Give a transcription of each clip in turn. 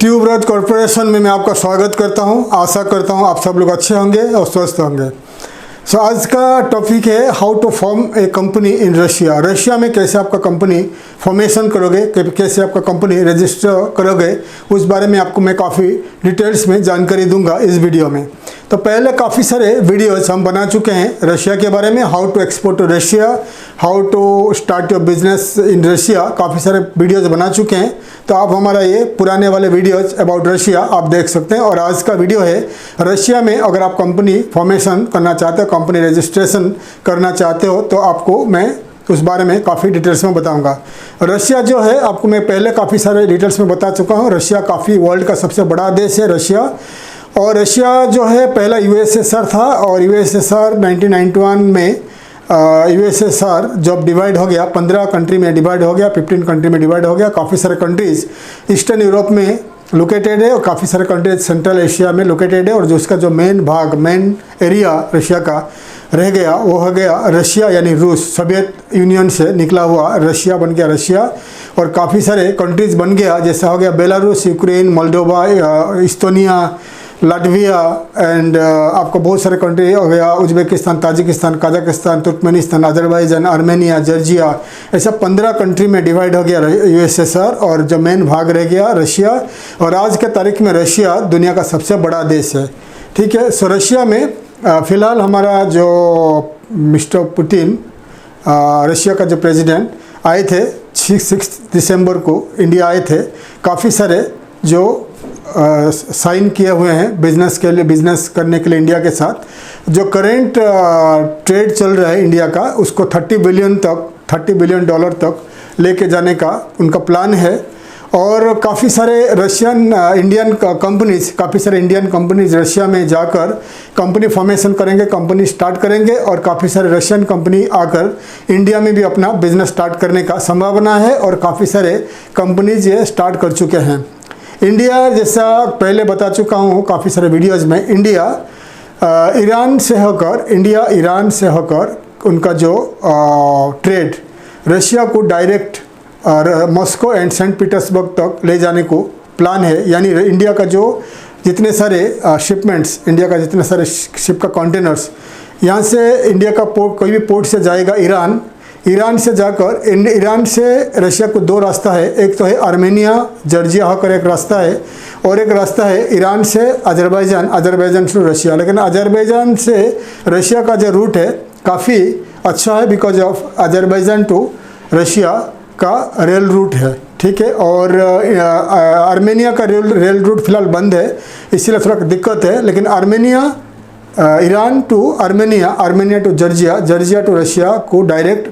ट्यूबराज corporation में मैं आपका स्वागत करता हूं। आशा करता हूं आप सब लोग अच्छे होंगे और स्वस्थ होंगे। आज का टॉपिक है how to form a company in Russia. Russia में कैसे आपका कंपनी फॉर्मेशन करोगे, कैसे आपका कंपनी रजिस्टर करोगे, उस बारे में आपको मैं काफ़ी डिटेल्स में जानकारी दूंगा इस वीडियो में। तो पहले काफ़ी सारे वीडियोस हम बना चुके हैं रशिया के बारे में, how to export to Russia, how to start your business in Russia, काफ़ी सारे वीडियोस बना चुके हैं। तो आप हमारा ये पुराने वाले वीडियोस अबाउट रशिया आप देख सकते हैं। और आज का वीडियो है रशिया में अगर आप कंपनी फॉर्मेशन करना चाहते हो, कंपनी रजिस्ट्रेशन करना चाहते हो, तो आपको मैं उस बारे में काफ़ी डिटेल्स में बताऊंगा। रशिया जो है आपको मैं पहले काफ़ी सारे डिटेल्स में बता चुका हूँ। रशिया काफ़ी वर्ल्ड का सबसे बड़ा देश है रशिया। और रशिया जो है पहला यूएसएसआर था और यूएसएसआर 1991 में यूएसएसआर जब डिवाइड हो गया, 15 कंट्री में डिवाइड हो गया, 15 कंट्री में डिवाइड हो गया। काफ़ी सारे कंट्रीज़ ईस्टर्न यूरोप में लोकेटेड है और काफ़ी सारे कंट्रीज सेंट्रल एशिया में लोकेटेड है। और जो उसका जो मेन एरिया रशिया का रह गया वो हो गया रशिया, यानी रूस, सोवियत यूनियन से निकला हुआ रशिया बन गया रशिया। और काफ़ी सारे कंट्रीज़ बन गया, जैसा हो गया Belarus, Ukraine, Moldova, Estonia, Latvia and आपको बहुत सारे कंट्री हो गया, Uzbekistan, Tajikistan, Kazakhstan, Turkmenistan, Azerbaijan, Armenia, Georgia, ऐसा 15 कंट्री में डिवाइड हो गया यूएसएसआर। और जो मेन भाग रह गया रशिया। और आज के तारीख में रशिया दुनिया का सबसे बड़ा देश है। ठीक है। सो रशिया में फ़िलहाल हमारा जो मिस्टर पुतिन, रशिया का जो प्रेसिडेंट आए थे 6 दिसंबर को इंडिया आए थे। काफ़ी सारे जो साइन किए हुए हैं बिजनेस के लिए, बिजनेस करने के लिए इंडिया के साथ। जो करेंट ट्रेड चल रहा है इंडिया का, उसको $30 बिलियन तक लेके जाने का उनका प्लान है। और काफ़ी सारे इंडियन कंपनीज रशिया में जाकर कंपनी फॉर्मेशन करेंगे, कंपनी स्टार्ट करेंगे। और काफ़ी सारे रशियन कंपनी आकर इंडिया में भी अपना बिजनेस स्टार्ट करने का संभावना है। और काफ़ी सारे कंपनीज ये स्टार्ट कर चुके हैं। इंडिया, जैसा पहले बता चुका हूँ काफ़ी सारे वीडियोज़ में, इंडिया ईरान से होकर उनका जो ट्रेड रशिया को direct Moscow and Saint Petersburg तक ले जाने को प्लान है। यानी इंडिया का जो जितने सारे शिपमेंट्स, इंडिया का जितने सारे शिप का कंटेनर्स यहाँ से इंडिया का पोर्ट, कोई भी पोर्ट से जाएगा ईरान से जाकर, ईरान से रशिया को 2 रास्ता है। एक तो है आर्मेनिया, जॉर्जिया होकर एक रास्ता है, और एक रास्ता है ईरान से अजरबैजान टू रशिया। लेकिन अजरबैजान से रशिया का जो रूट है काफ़ी अच्छा है, because of Azerbaijan to Russia का रेल रूट है। ठीक है। और आर्मेनिया का रेल रूट फिलहाल बंद है, इसीलिए थोड़ा दिक्कत है। लेकिन Iran to Armenia to Georgia to Russia को डायरेक्ट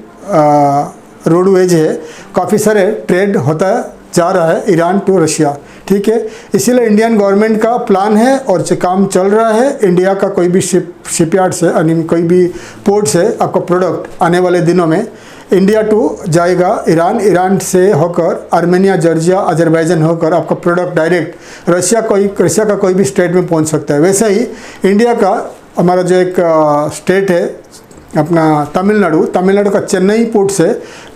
रोडवेज है। काफ़ी सारे ट्रेड होता जा रहा है ईरान टू रशिया। ठीक है। इसीलिए इंडियन गवर्नमेंट का प्लान है और जो काम चल रहा है, इंडिया का कोई भी शिपयार्ड से, यानी कोई भी पोर्ट से आपका प्रोडक्ट आने वाले दिनों में इंडिया टू जाएगा ईरान से होकर आर्मेनिया, जॉर्जिया, अजरबैजान होकर आपका प्रोडक्ट डायरेक्ट रशिया का कोई भी स्टेट में पहुंच सकता है। वैसे ही इंडिया का हमारा जो एक स्टेट है अपना तमिलनाडु का चेन्नई पोर्ट से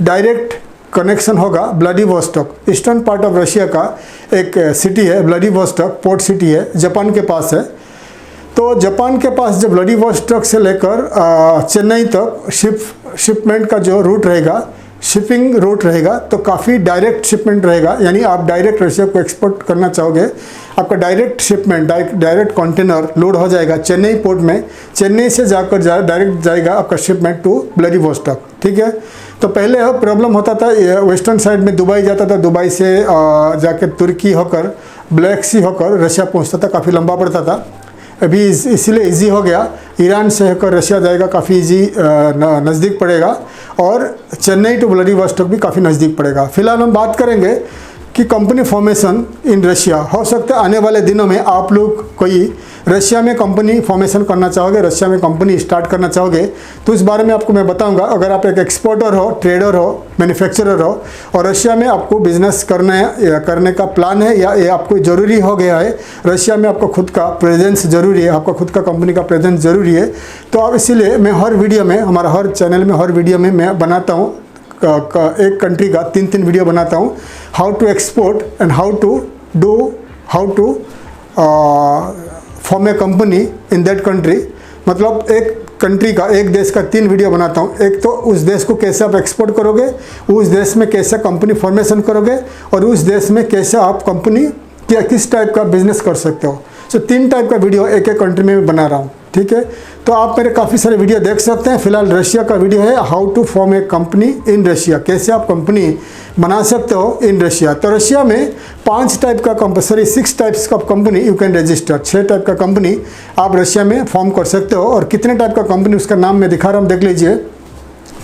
डायरेक्ट कनेक्शन होगा Vladivostok. Eastern part of Russia का एक सिटी है व्लादिवोस्टॉक, पोर्ट सिटी है, जापान के पास है। तो जापान के पास जब व्लादिवोस्टॉक से लेकर चेन्नई तक शिपमेंट का जो रूट रहेगा, शिपिंग रूट रहेगा, तो काफ़ी डायरेक्ट शिपमेंट रहेगा। यानी आप डायरेक्ट रशिया को एक्सपोर्ट करना चाहोगे, आपका direct shipment, direct container load हो जाएगा चेन्नई पोर्ट में। चेन्नई से जाकर डायरेक्ट जाएगा आपका शिपमेंट टू व्लादिवोस्टॉक। ठीक है। तो पहले प्रॉब्लम होता था, वेस्टर्न साइड में दुबई जाता था, दुबई से जाकर तुर्की होकर, ब्लैक सी होकर रशिया पहुंचता था, काफ़ी लंबा पड़ता था। अभी इसलिए इजी हो गया, ईरान से होकर रशिया जाएगा, काफ़ी इजी नज़दीक पड़ेगा। और चेन्नई टू व्लादिवोस्टॉक भी काफ़ी नज़दीक पड़ेगा। फिलहाल हम बात करेंगे कि कंपनी फॉर्मेशन इन रशिया। हो सकता है आने वाले दिनों में आप लोग कोई रशिया में कंपनी फॉर्मेशन करना चाहोगे, रशिया में कंपनी स्टार्ट करना चाहोगे, तो इस बारे में आपको मैं बताऊंगा। अगर आप एक एक्सपोर्टर हो, ट्रेडर हो, मैन्युफैक्चरर हो और रशिया में आपको बिजनेस करने का प्लान है या ये आपको ज़रूरी हो गया है, रशिया में आपको खुद का प्रेजेंस ज़रूरी है, आपका खुद का कंपनी का प्रेजेंस ज़रूरी है, तो आप इसीलिए मैं हर वीडियो में, हमारा हर चैनल में हर वीडियो में मैं बनाता हूँ एक कंट्री का 3 वीडियो बनाता हूँ, how to export and how how to form a company in that country. मतलब एक कंट्री का, एक देश का 3 वीडियो बनाता हूँ। एक तो उस देश को कैसे आप एक्सपोर्ट करोगे, उस देश में कैसे कंपनी फॉर्मेशन करोगे, और उस देश में कैसे आप कंपनी या किस टाइप का बिजनेस कर सकते हो। सो 3 टाइप का वीडियो एक एक कंट्री में बना रहा हूँ, ठीक है। तो आप मेरे काफ़ी सारे वीडियो देख सकते हैं। फिलहाल रशिया का वीडियो है how to form a company in Russia, कैसे आप कंपनी बना सकते हो इन रशिया। तो रशिया में 5 टाइप का कंपनी, 6 टाइप्स का company you can register, 6 type का कंपनी आप रशिया में फॉर्म कर सकते हो। और कितने टाइप का कंपनी उसका नाम मैं दिखा रहा हूँ, देख लीजिए।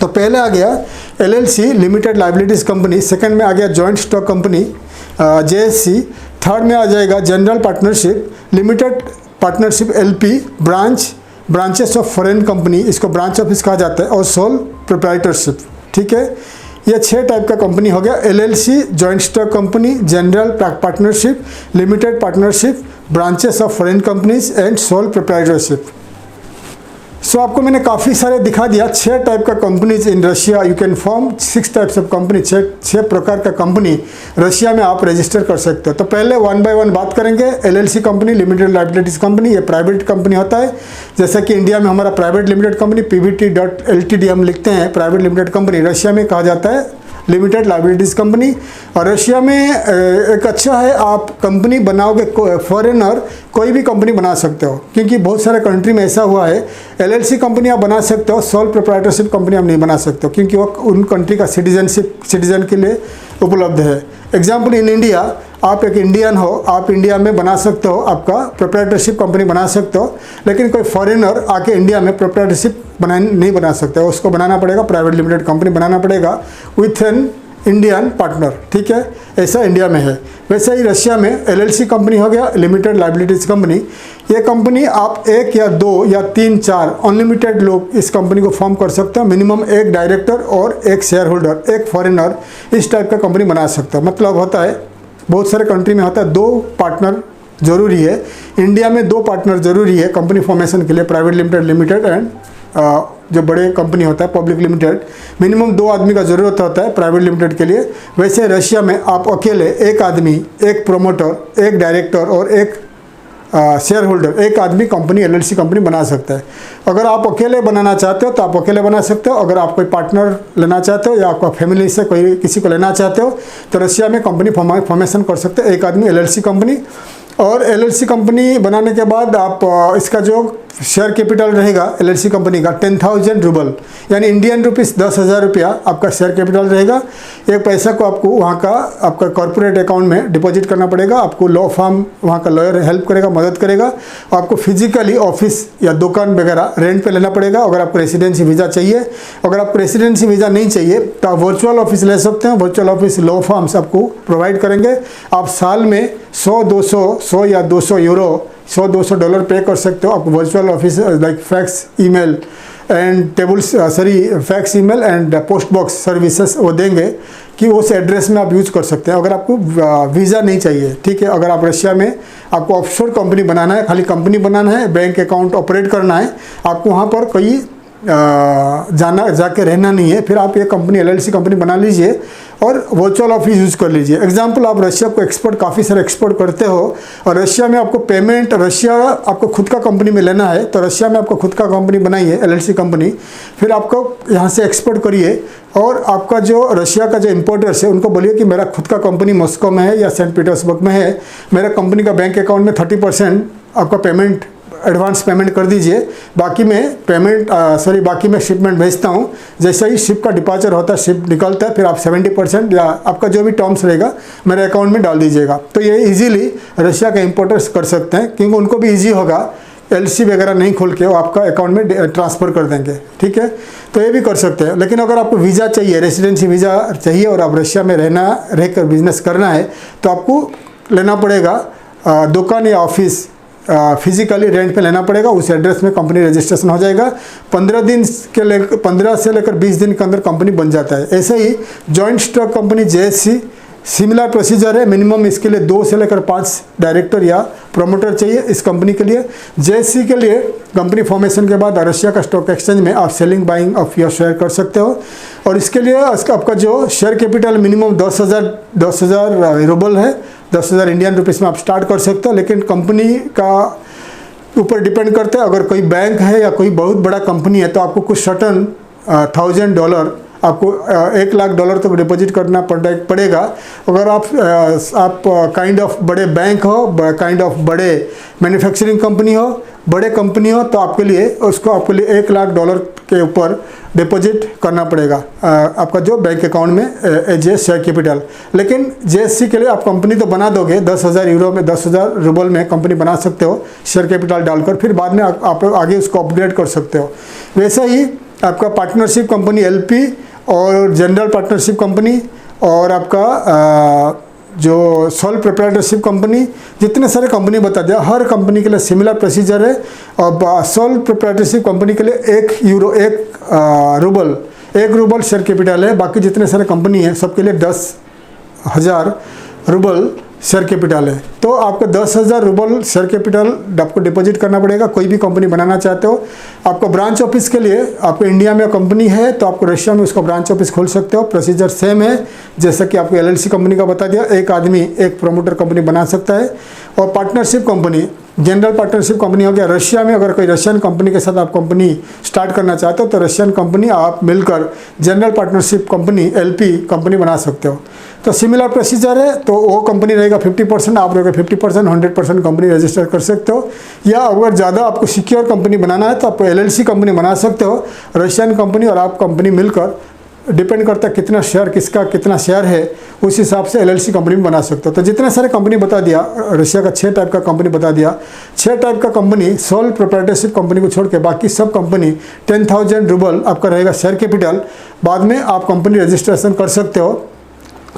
तो पहले आ गया LLC limited liabilities company, second में आ गया joint stock company JSC, third में आ जाएगा general partnership, limited partnership LP, branches of foreign company, इसको ब्रांच ऑफिस कहा जाता है, और सोल प्रोप्राइटरशिप, ठीक है। ये 6 टाइप का कंपनी हो गया, LLC, joint stock company, general partnership, limited partnership, branches of foreign companies and sole proprietorship. So आपको मैंने काफ़ी सारे दिखा दिया। 6 टाइप का companies in Russia you can form, 6 types of company, 6 प्रकार का कंपनी रशिया में आप रजिस्टर कर सकते हो। तो पहले 1 बाय 1 बात करेंगे। LLC company, limited liabilities company, ये प्राइवेट कंपनी होता है। जैसा कि इंडिया में हमारा प्राइवेट लिमिटेड कंपनी PVT.LTD हम लिखते हैं, प्राइवेट लिमिटेड कंपनी, रशिया में कहा जाता है लिमिटेड लाइबिलिटीज़ कंपनी। और रशिया में एक अच्छा है, आप कंपनी बनाओगे, फॉरेनर कोई भी कंपनी बना सकते हो, क्योंकि बहुत सारे कंट्री में ऐसा हुआ है LLC कंपनी आप बना सकते हो, सोल प्रोप्राइटरशिप कंपनी आप नहीं बना सकते हो, क्योंकि वो उन कंट्री का सिटीजन के लिए उपलब्ध है। एग्जाम्पल, इन इंडिया आप एक इंडियन हो, आप इंडिया में बना सकते हो, आपका प्रोप्राइटरशिप कंपनी बना सकते हो, लेकिन कोई फॉरेनर आके इंडिया में प्रोप्राइटरशिप नहीं बना सकते हो, उसको बनाना पड़ेगा, प्राइवेट लिमिटेड कंपनी बनाना पड़ेगा विथ एन इंडियन पार्टनर, ठीक है। ऐसा इंडिया में है। वैसे ही रशिया में LLC कंपनी हो गया, लिमिटेड लाइबिलिटीज़ कंपनी। ये कंपनी आप 1 या 2 या 3, 4 अनलिमिटेड लोग इस कंपनी को फॉर्म कर सकते हो। मिनिमम 1 डायरेक्टर और 1 शेयर होल्डर, 1 फॉरेनर, इस टाइप का कंपनी बना सकते हो। मतलब होता है, बहुत सारे कंट्री में होता है 2 पार्टनर ज़रूरी है। इंडिया में 2 पार्टनर ज़रूरी है कंपनी फॉर्मेशन के लिए, प्राइवेट लिमिटेड एंड जो बड़े कंपनी होता है पब्लिक लिमिटेड, मिनिमम 2 आदमी का ज़रूरत होता है प्राइवेट लिमिटेड के लिए। वैसे रशिया में आप अकेले 1 आदमी, 1 प्रोमोटर, 1 डायरेक्टर और 1 शेयर होल्डर, 1 आदमी कंपनी LLC कंपनी बना सकता है। अगर आप अकेले बनाना चाहते हो तो आप अकेले बना सकते हो। अगर आप कोई पार्टनर लेना चाहते हो या आपका फैमिली से कोई किसी को लेना चाहते हो तो रशिया में कंपनी फॉर्मेशन कर सकते हो, 1 आदमी LLC कंपनी। और LLC कंपनी बनाने के बाद आप इसका जो शेयर कैपिटल रहेगा LLC कंपनी का 10,000 रूबल, यानी इंडियन रुपीस 10,000 रुपया आपका शेयर कैपिटल रहेगा। एक पैसा को आपको वहाँ का आपका कॉर्पोरेट अकाउंट में डिपॉजिट करना पड़ेगा। आपको लॉ फर्म, वहाँ का लॉयर हेल्प करेगा, मदद करेगा। आपको फिजिकली ऑफिस या दुकान वगैरह रेंट पे लेना पड़ेगा अगर आपको रेसिडेंसी वीज़ा चाहिए। अगर आपको रेसिडेंसी वीज़ा नहीं चाहिए तो आप वर्चुअल ऑफिस ले सकते हैं। वर्चुअल ऑफिस लॉ फर्म्स आपको प्रोवाइड करेंगे। आप साल में 100 या 200 यूरो, 100-200 डॉलर पे कर सकते हो। आपको virtual office like fax email and fax email and post box services वो देंगे कि उस एड्रेस में आप यूज़ कर सकते हैं अगर आपको वीज़ा नहीं चाहिए, ठीक है। अगर आप रशिया में आपको ऑफशोर कंपनी बनाना है, खाली कंपनी बनाना है, बैंक अकाउंट ऑपरेट करना है, आपको वहाँ पर कोई जाके रहना नहीं है, फिर आप ये कंपनी LLC कंपनी बना लीजिए और वर्चुअल ऑफिस यूज़ कर लीजिए। एग्जाम्पल, आप रशिया को काफ़ी सारे एक्सपोर्ट करते हो और रशिया में आपको पेमेंट, रशिया आपको खुद का कंपनी में लेना है तो रशिया में आपको खुद का कंपनी बनाइए LLC कंपनी, फिर आपको यहाँ से एक्सपोर्ट करिए और आपका जो रशिया का जो इम्पोर्टर्स है उनको बोलिए कि मेरा खुद का कंपनी मॉस्को में है या सेंट पीटर्सबर्ग में है, मेरा कंपनी का बैंक अकाउंट में 30% आपका पेमेंट, एडवांस पेमेंट कर दीजिए, बाकी मैं शिपमेंट भेजता हूँ। जैसे ही शिप का डिपार्चर होता है, शिप निकलता है, फिर आप 70% या आपका जो भी टर्म्स रहेगा मेरे अकाउंट में डाल दीजिएगा। तो ये इजीली रशिया के इंपोर्टर्स कर सकते हैं, क्योंकि उनको भी इजी होगा, LC वगैरह नहीं खोल के वो आपका अकाउंट में ट्रांसफ़र कर देंगे, ठीक है। तो ये भी कर सकते हैं। लेकिन अगर आपको वीज़ा चाहिए, रेसिडेंसी वीज़ा चाहिए और आप रशिया में रहकर बिजनेस करना है तो आपको लेना पड़ेगा दुकान या ऑफिस फिजिकली रेंट पे लेना पड़ेगा। उस एड्रेस में कंपनी रजिस्ट्रेशन हो जाएगा। 15 से लेकर 20 दिन के अंदर कंपनी बन जाता है। ऐसे ही joint stock company JSC, similar procedure है। मिनिमम इसके लिए 2 से लेकर 5 डायरेक्टर या प्रोमोटर चाहिए इस कंपनी के लिए। JSC के लिए कंपनी फॉर्मेशन के बाद रशिया का स्टॉक एक्सचेंज में आप selling buying of your share कर सकते हो। और इसके लिए आपका जो शेयर कैपिटल मिनिमम 10,000 रूबल है, 10,000 इंडियन रुपीज़ में आप स्टार्ट कर सकते हो। लेकिन कंपनी का ऊपर डिपेंड करता है, अगर कोई बैंक है या कोई बहुत बड़ा कंपनी है तो आपको कुछ सर्टन $1,000 आपको $1,00,000 तक डिपॉजिट करना पड़ेगा। अगर आप काइंड ऑफ बड़े बैंक हो, काइंड ऑफ बड़े मैन्युफैक्चरिंग कंपनी हो, बड़े कंपनी हो, तो आपके लिए $1,00,000 के ऊपर डिपॉजिट करना पड़ेगा आपका जो बैंक अकाउंट में एज ए शेयर कैपिटल। लेकिन JSC के लिए आप कंपनी तो बना दोगे, 10,000 यूरो में 10,000 रूबल में कंपनी बना सकते हो शेयर कैपिटल डालकर, फिर बाद में आप आगे उसको अपग्रेड कर सकते हो। वैसे ही आपका पार्टनरशिप कंपनी LP और जनरल पार्टनरशिप कंपनी और आपका जो सोल प्रोप्राइटरशिप कंपनी, जितने सारे कंपनी बता दिया, हर कंपनी के लिए सिमिलर प्रोसीजर है। और सोल प्रोप्राइटरशिप कंपनी के लिए एक रूबल शेयर कैपिटल है। बाकी जितने सारे कंपनी है सबके लिए 10,000 रूबल शेयर कैपिटल है। तो आपको 10,000 रूबल शेयर कैपिटल आपको डिपॉजिट करना पड़ेगा, कोई भी कंपनी बनाना चाहते हो। आपको ब्रांच ऑफिस के लिए, आपको इंडिया में कंपनी है तो आपको रशिया में उसका ब्रांच ऑफिस खोल सकते हो। प्रोसीजर सेम है जैसा कि आपको LLC कंपनी का बता दिया, एक आदमी एक प्रमोटर कंपनी बना सकता है। और partnership company, general partnership company हो गया रशिया में, अगर कोई रशियन कंपनी के साथ आप कंपनी स्टार्ट करना चाहते हो तो रशियन कंपनी आप मिलकर general partnership company LP company बना सकते हो। तो सिमिलर प्रोसीजर है, तो वो कंपनी रहेगा 50%, आप रहेगा 50%, 100% कंपनी रजिस्टर कर सकते हो। या अगर ज़्यादा आपको सिक्योर कंपनी बनाना है तो आप LLC कंपनी बना सकते हो, रशियन कंपनी और आप कंपनी मिलकर, डिपेंड करता है कितना शेयर, किसका कितना शेयर है, उस हिसाब से LLC कंपनी में बना सकते हो। तो जितने सारे कंपनी बता दिया, रशिया का 6 टाइप का कंपनी बता दिया, 6 टाइप का कंपनी सोल प्रोप्राइटरशिप कंपनी को छोड़ के बाकी सब कंपनी 10,000 रूबल आपका रहेगा शेयर कैपिटल। बाद में आप कंपनी रजिस्ट्रेशन कर सकते हो,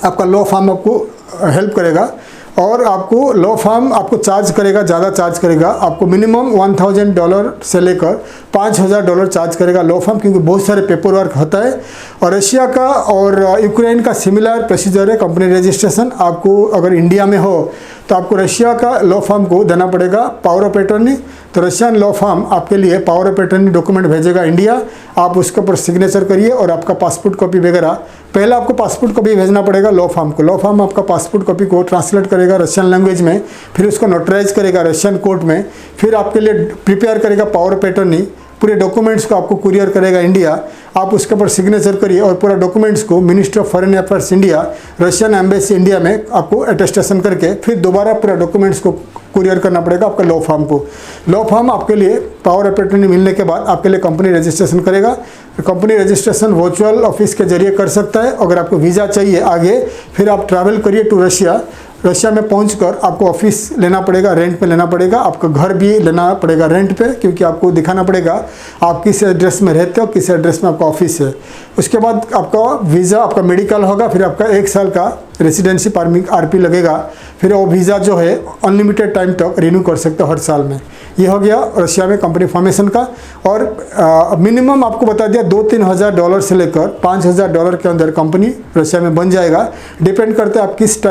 आपका लॉ फर्म आपको हेल्प करेगा और आपको लॉ फर्म आपको चार्ज करेगा, ज़्यादा चार्ज करेगा। आपको मिनिमम $1,000 से लेकर $5,000 चार्ज करेगा लॉ फर्म, क्योंकि बहुत सारे पेपर वर्क होता है। और रशिया का और यूक्रेन का सिमिलर प्रोसीजर है कंपनी रजिस्ट्रेशन। आपको अगर इंडिया में हो तो आपको रशिया का लॉ फर्म को देना पड़ेगा पावर ऑफ अटॉर्नी। तो रशियन लॉ फर्म आपके लिए पावर ऑफ अटॉर्नी डॉक्यूमेंट भेजेगा इंडिया, आप उसके ऊपर सिग्नेचर करिए और आपका पासपोर्ट कॉपी वगैरह। पहले आपको पासपोर्ट कॉपी भेजना पड़ेगा लॉ फर्म को, लॉ फर्म आपका पासपोर्ट कॉपी को ट्रांसलेट करेगा रशियन लैंग्वेज में, फिर उसको नोटराइज करेगा रशियन कोर्ट में, फिर आपके लिए प्रिपेयर करेगा पावर ऑफ अटॉर्नी, पूरे डॉक्यूमेंट्स को आपको कुरियर करेगा इंडिया। आप उसके ऊपर सिग्नेचर करिए और पूरा डॉक्यूमेंट्स को ministry of foreign affairs India, Russian embassy India में आपको अटेस्टेशन करके फिर दोबारा पूरा डॉक्यूमेंट्स को कुरियर करना पड़ेगा आपका लॉ फर्म को। लॉ फर्म आपके लिए पावर ऑफ अटॉर्नी मिलने के बाद आपके लिए कंपनी रजिस्ट्रेशन करेगा। कंपनी रजिस्ट्रेशन वर्चुअल ऑफिस के जरिए कर सकता है। अगर आपको वीज़ा चाहिए आगे, फिर आप ट्रैवल करिए टू रशिया। रशिया में पहुंचकर आपको ऑफिस लेना पड़ेगा, रेंट पे लेना पड़ेगा, आपका घर भी लेना पड़ेगा रेंट पे, क्योंकि आपको दिखाना पड़ेगा आप किस एड्रेस में रहते हो, किस एड्रेस में आपका ऑफिस है। उसके बाद आपका वीज़ा, आपका मेडिकल होगा, फिर आपका 1 साल का रेसिडेंसी RP लगेगा। फिर वो वीज़ा जो है अनलिमिटेड टाइम तक रिन्यू कर सकते हो हर साल में। ये हो गया रशिया में कंपनी फॉर्मेशन का। और मिनिमम आपको बता दिया $2-3 हज़ार से लेकर $5,000 के अंदर कंपनी रशिया में बन जाएगा। डिपेंड करते हैं आप किस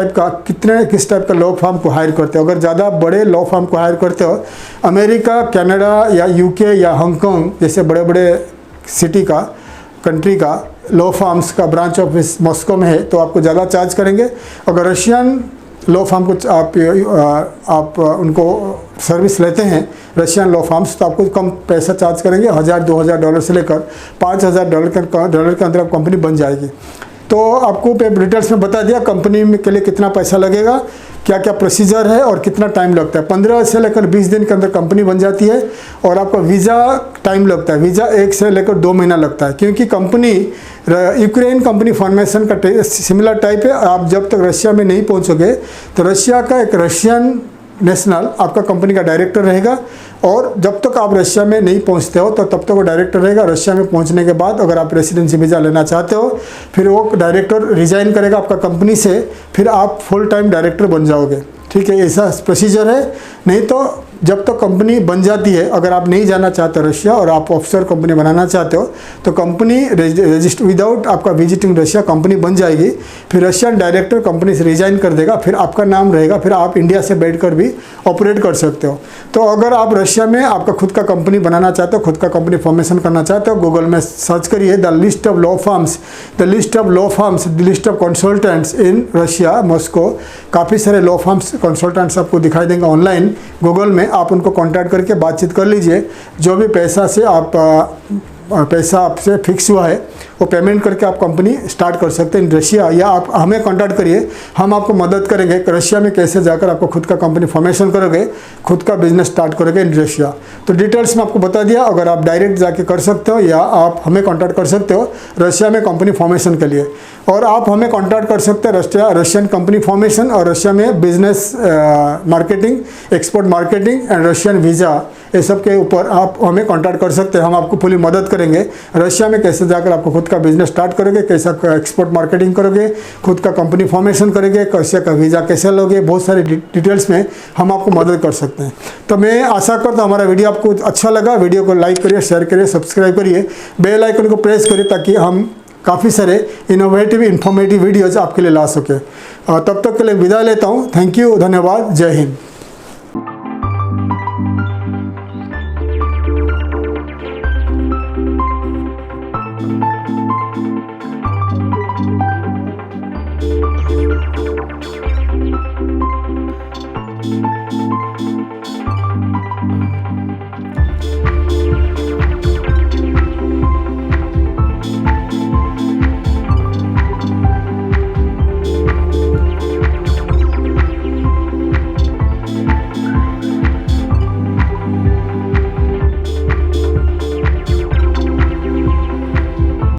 टाइप का लॉ फर्म को हायर करते हो। अगर ज़्यादा बड़े लॉ फर्म को हायर करते हो, अमेरिका, कनाडा या UK या हांगकांग जैसे बड़े बड़े सिटी का, कंट्री का लॉ फर्म्स का ब्रांच ऑफिस मॉस्को में है, तो आपको ज़्यादा चार्ज करेंगे। अगर रशियन लॉ फर्म को आप उनको सर्विस लेते हैं रशियन लॉ फर्म्स, तो आपको कम पैसा चार्ज करेंगे, $1,000-2 हज़ार से लेकर $5,000 के अंदर आप कंपनी बन जाएगी। तो आपको डिटेल्स में बता दिया कंपनी में के लिए कितना पैसा लगेगा, क्या क्या प्रोसीजर है और कितना टाइम लगता है। 15 से लेकर 20 दिन के अंदर कंपनी बन जाती है। और आपका वीज़ा टाइम लगता है, वीज़ा 1 से लेकर 2 महीना लगता है, क्योंकि कंपनी यूक्रेन कंपनी फॉर्मेशन का सिमिलर टाइप है। आप जब तक रशिया में नहीं पहुंचोगे तो रशिया का एक रशियन नेशनल आपका कंपनी का डायरेक्टर रहेगा, और जब तक आप रशिया में नहीं पहुंचते हो तो तब तक वो डायरेक्टर रहेगा। रशिया में पहुंचने के बाद अगर आप रेसिडेंसी वीज़ा लेना चाहते हो, फिर वो डायरेक्टर रिजाइन करेगा आपका कंपनी से, फिर आप फुल टाइम डायरेक्टर बन जाओगे। ठीक है, ऐसा प्रोसीजर है। नहीं तो जब तक कंपनी बन जाती है, अगर आप नहीं जाना चाहते रशिया और आप ऑफशोर कंपनी बनाना चाहते हो तो कंपनी रजिस्टर विदाउट आपका विजिटिंग रशिया कंपनी बन जाएगी। फिर रशियन डायरेक्टर कंपनी से रिजाइन कर देगा, फिर आपका नाम रहेगा, फिर आप इंडिया से बैठकर भी ऑपरेट कर सकते हो। तो अगर आप रशिया में आपका खुद का कंपनी बनाना चाहते हो, खुद का कंपनी फॉर्मेशन करना चाहते हो, गूगल में सर्च करिए the list of law firms, the list of law firms, the list of consultants in Russia Moscow. काफ़ी सारे लॉ फर्म्स कंसल्टेंट्स आपको दिखाई देंगे ऑनलाइन गूगल में, आप उनको कांटेक्ट करके बातचीत कर लीजिए। जो भी पैसा आपसे फिक्स हुआ है वो पेमेंट करके आप कंपनी स्टार्ट कर सकते हैं इन रशिया, या आप हमें कांटेक्ट करिए, हम आपको मदद करेंगे कि रशिया में कैसे जाकर आपको खुद का कंपनी फॉर्मेशन करोगे, खुद का बिजनेस स्टार्ट करोगे इन रशिया। तो डिटेल्स में आपको बता दिया, अगर आप डायरेक्ट जाके कर सकते हो या आप हमें कांटेक्ट कर सकते हो रशिया में कंपनी फॉर्मेशन के लिए। और आप हमें कांटेक्ट कर सकते हैं रशियन कंपनी फॉर्मेशन और रशिया में business marketing, export marketing and Russian visa, ये सब के ऊपर आप हमें कांटेक्ट कर सकते हैं। हम आपको पूरी मदद करेंगे रशिया में कैसे जाकर आपको खुद का बिजनेस स्टार्ट करोगे, कैसा एक्सपोर्ट मार्केटिंग करोगे, खुद का कंपनी फॉर्मेशन करोगे, कैसे का वीज़ा कैसे लोगे, बहुत सारी डिटेल्स में हम आपको मदद कर सकते हैं। तो मैं आशा करता हूँ हमारा वीडियो आपको अच्छा लगा। वीडियो को लाइक करिए, शेयर करिए, सब्सक्राइब करिए, बेल आइकन को प्रेस करिए ताकि हम काफ़ी सारे इनोवेटिव इन्फॉर्मेटिव वीडियोज़ आपके लिए ला सके। तब तक के लिए विदा लेता हूँ। थैंक यू, धन्यवाद, जय हिंद।